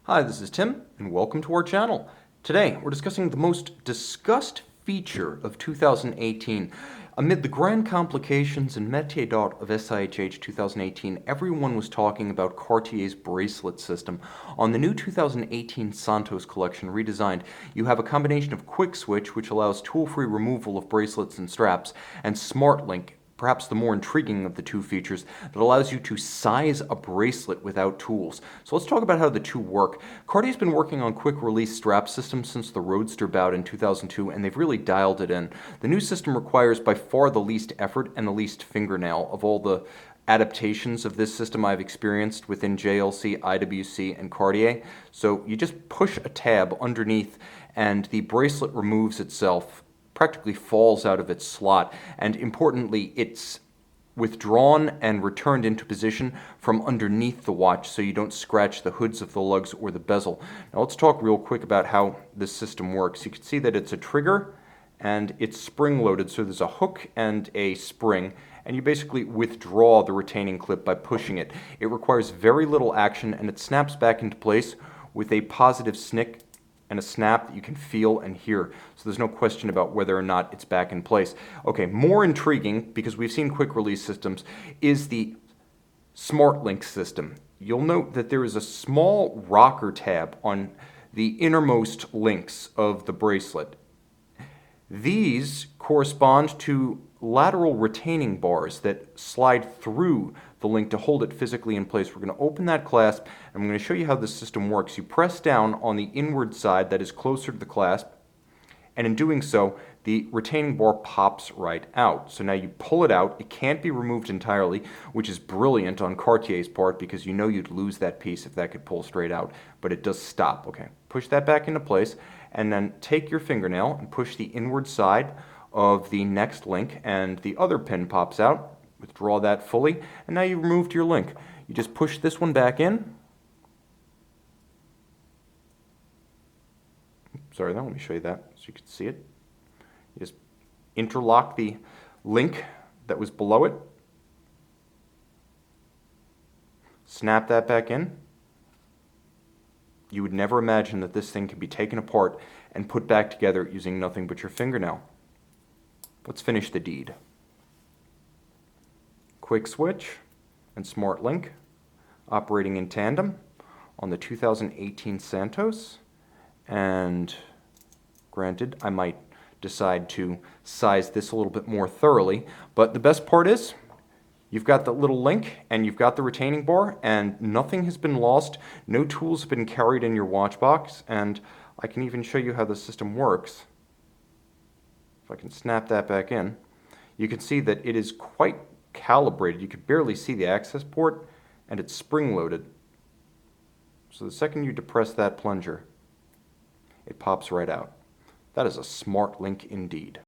Hi, this is Tim, and welcome to our channel. Today, we're discussing the most discussed feature of 2018. Amid the grand complications and métier d'art of SIHH 2018, everyone was talking about Cartier's bracelet system. On the new 2018 Santos collection redesigned, you have a combination of quick switch, which allows tool-free removal of bracelets and straps, and smart link, perhaps the more intriguing of the two features, that allows you to size a bracelet without tools. So let's talk about how the two work. Cartier's been working on quick release strap systems since the Roadster bout in 2002, and they've really dialed it in. The new system requires by far the least effort and the least fingernail of all the adaptations of this system I've experienced within JLC, IWC, and Cartier. So you just push a tab underneath and the bracelet removes itself, practically falls out of its slot, and importantly, it's withdrawn and returned into position from underneath the watch so you don't scratch the hoods of the lugs or the bezel. Now let's talk real quick about how this system works. You can see that it's a trigger and it's spring loaded, so there's a hook and a spring, and you basically withdraw the retaining clip by pushing it. It requires very little action and it snaps back into place with a positive snick and a snap that you can feel and hear. So there's no question about whether or not it's back in place. Okay, more intriguing, because we've seen quick release systems, is the Smart Link system. You'll note that there is a small rocker tab on the innermost links of the bracelet. These correspond to lateral retaining bars that slide through the link to hold it physically in place. We're going to open that clasp, and I'm going to show you how this system works. You press down on the inward side that is closer to the clasp, and in doing so, the retaining bar pops right out. So now you pull it out. It can't be removed entirely, which is brilliant on Cartier's part, because you know you'd lose that piece if that could pull straight out, but it does stop. Okay, push that back into place, and then take your fingernail and push the inward side of the next link, and the other pin pops out. Withdraw that fully, and now you've removed your link. You just push this one back in. Sorry, let me show you that so you can see it. You just interlock the link that was below it. Snap that back in. You would never imagine that this thing could be taken apart and put back together using nothing but your fingernail. Let's finish the deed. Quick switch and smart link operating in tandem on the 2018 Santos, and granted, I might decide to size this a little bit more thoroughly, but the best part is you've got the little link and you've got the retaining bar, and nothing has been lost. No tools have been carried in your watch box, and I can even show you how the system works. If I can snap that back in, you can see that it is quite calibrated. You could barely see the access port, and it's spring-loaded. So the second you depress that plunger, it pops right out. That is a smart link indeed.